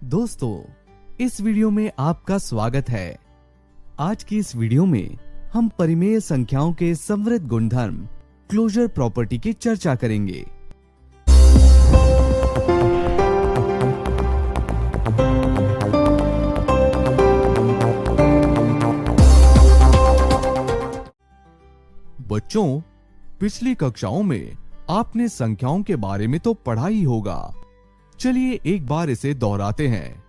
दोस्तों, इस वीडियो में आपका स्वागत है। आज की इस वीडियो में हम परिमेय संख्याओं के समृद्ध गुणधर्म क्लोजर प्रॉपर्टी की चर्चा करेंगे। बच्चों, पिछली कक्षाओं में आपने संख्याओं के बारे में तो पढ़ा ही होगा। चलिए एक बार इसे दोहराते हैं।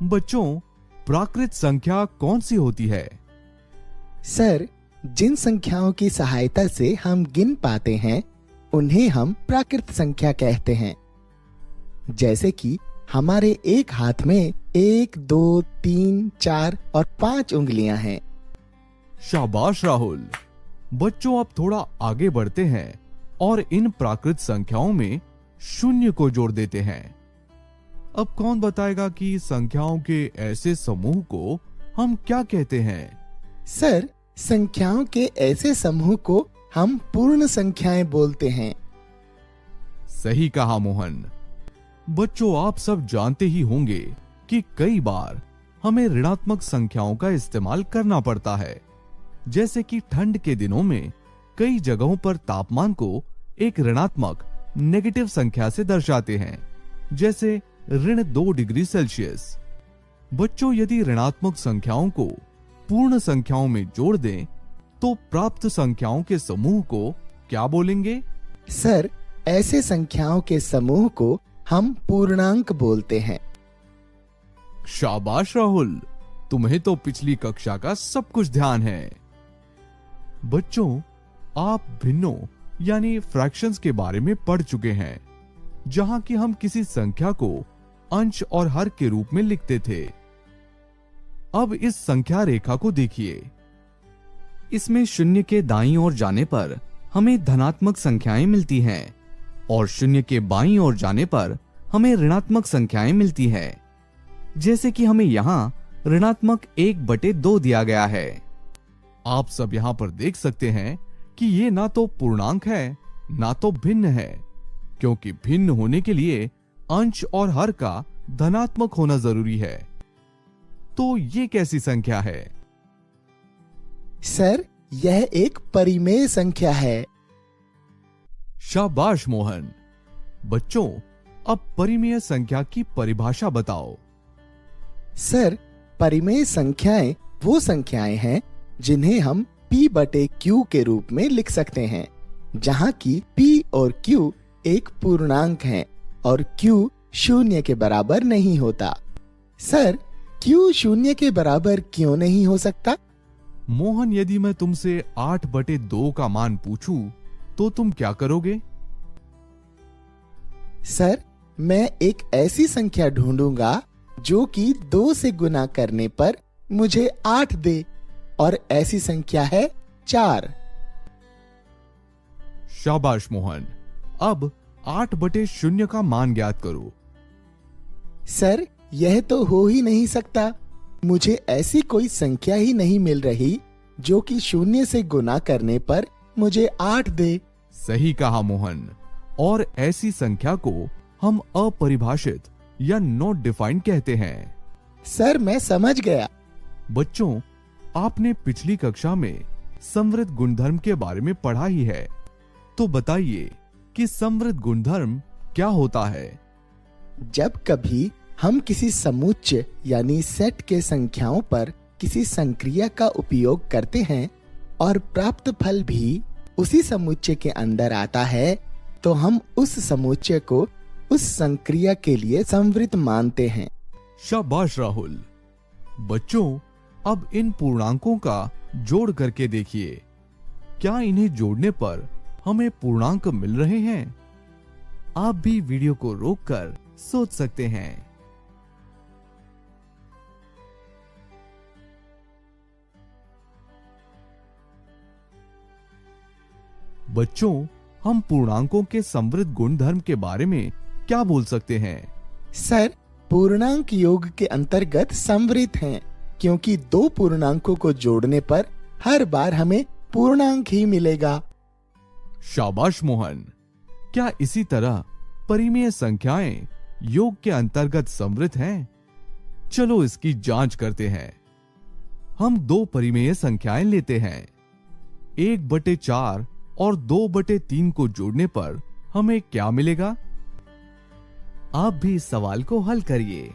बच्चों, प्राकृत संख्या कौन सी होती है? सर, जिन संख्याओं की सहायता से हम गिन पाते हैं उन्हें हम प्राकृत संख्या कहते हैं। जैसे कि हमारे एक हाथ में 1, 2, 3, 4 और 5 उंगलियां हैं। शाबाश राहुल। बच्चों, अब थोड़ा आगे बढ़ते हैं और इन प्राकृत संख्याओं में शून्य को जोड़ देते हैं। अब कौन बताएगा कि संख्याओं के ऐसे समूह को हम क्या कहते हैं? सर, संख्याओं के ऐसे समूह को हम पूर्ण संख्याएं बोलते हैं। सही कहा मोहन। बच्चों, आप सब जानते ही होंगे कि कई बार हमें ऋणात्मक संख्याओं का इस्तेमाल करना पड़ता है। जैसे कि ठंड के दिनों में कई जगहों पर तापमान को एक ऋणात्मक नेगेटिव संख्या से दर्शाते हैं, जैसे -2 डिग्री सेल्सियस। बच्चों, यदि ऋणात्मक संख्याओं को पूर्ण संख्याओं में जोड़ दें तो प्राप्त संख्याओं के समूह को क्या बोलेंगे? सर, ऐसे संख्याओं के समूह को हम पूर्णांक बोलते हैं। शाबाश राहुल, तुम्हें तो पिछली कक्षा का सब कुछ ध्यान है। बच्चों, आप भिन्नों यानी फ्रैक्शंस के बारे में पढ़ चुके हैं, जहां कि हम किसी संख्या को अंश और हर के रूप में लिखते थे। अब इस संख्या रेखा को देखिए। इसमें शून्य के दाईं ओर जाने पर हमें धनात्मक संख्याएं मिलती हैं और शून्य के बाईं ओर जाने पर हमें ऋणात्मक संख्याएं मिलती हैं। जैसे कि हमें यहां ऋणात्मक 1/2 दिया गया है। आप सब यहां पर देख सकते हैं कि ये ना तो पूर्णांक है ना तो भिन्न है, क्योंकि भिन्न होने के लिए अंश और हर का धनात्मक होना जरूरी है। तो ये कैसी संख्या है? सर, यह एक परिमेय संख्या है। शाबाश मोहन। बच्चों, अब परिमेय संख्या की परिभाषा बताओ। सर, परिमेय संख्याएं वो संख्याएं हैं जिन्हें हम P/Q के रूप में लिख सकते हैं, जहां की P और Q एक पूर्णांक हैं और Q शून्य के बराबर नहीं होता। सर, Q शून्य के बराबर क्यों नहीं हो सकता? मोहन, यदि मैं तुमसे 8/2 का मान पूछूं तो तुम क्या करोगे? सर, मैं एक ऐसी संख्या ढूंढूंगा जो कि 2 से गुना करने पर मुझे 8 दे, और ऐसी संख्या है 4। शाबाश मोहन। अब 8/0 का मान ज्ञात करो। सर, यह तो हो ही नहीं सकता। मुझे ऐसी कोई संख्या ही नहीं मिल रही जो कि 0 से गुना करने पर मुझे 8 दे। सही कहा मोहन। और ऐसी संख्या को हम अपरिभाषित या नॉट डिफाइंड कहते हैं। सर, मैं समझ गया। बच्चों, आपने पिछली कक्षा में समृद्ध गुणधर्म के बारे में पढ़ा ही है, तो बताइए कि समृद्ध गुणधर्म क्या होता है? जब कभी हम किसी समुच्चय यानी सेट के संख्याओं पर किसी संक्रिया का उपयोग करते हैं और प्राप्त फल भी उसी समुच्चय के अंदर आता है, तो हम उस समुच्चय को उस संक्रिया के लिए समृद्ध मानते हैं। शाबाश राहुल। बच्चों, अब इन पूर्णांकों का जोड़ करके देखिए। क्या इन्हें जोड़ने पर हमें पूर्णांक मिल रहे हैं? आप भी वीडियो को रोककर सोच सकते हैं। बच्चों, हम पूर्णांकों के समृद्ध गुणधर्म के बारे में क्या बोल सकते हैं? सर, पूर्णांक योग के अंतर्गत समृद्ध हैं, क्योंकि 2 पूर्णांकों को जोड़ने पर हर बार हमें पूर्णांक ही मिलेगा। शाबाश मोहन। क्या इसी तरह परिमेय संख्याएं योग के अंतर्गत समृद्ध हैं? चलो इसकी जांच करते हैं। हम 2 परिमेय संख्याएं लेते हैं। 1/4 और 2/3 को जोड़ने पर हमें क्या मिलेगा? आप भी इस सवाल को हल करिए।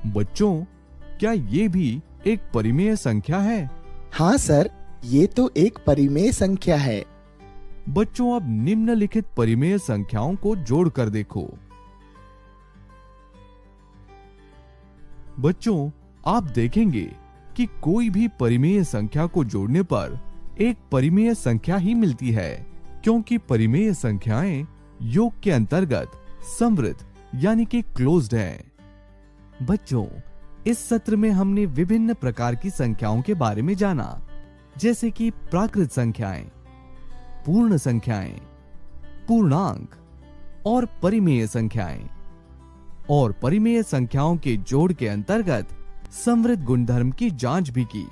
बच्चों, क्या ये भी एक परिमेय संख्या है? हाँ सर, ये तो एक परिमेय संख्या है। बच्चों, अब निम्नलिखित परिमेय संख्याओं को जोड़कर देखो। बच्चों, आप देखेंगे कि कोई भी परिमेय संख्या को जोड़ने पर एक परिमेय संख्या ही मिलती है, क्योंकि परिमेय संख्याएं योग के अंतर्गत समृद्ध यानी कि क्लोज्ड हैं। बच्चों, इस सत्र में हमने विभिन्न प्रकार की संख्याओं के बारे में जाना, जैसे कि प्राकृत संख्याएं, पूर्ण संख्याएं, पूर्णांक और परिमेय संख्याएं, और परिमेय संख्याओं के जोड़ के अंतर्गत समृद्ध गुणधर्म की जांच भी की।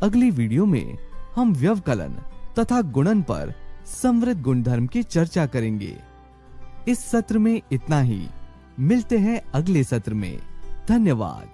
अगली वीडियो में हम व्यवकलन तथा गुणन पर समृद्ध गुणधर्म की चर्चा करेंगे। इस सत्र में इतना ही। मिलते हैं अगले सत्र में। धन्यवाद।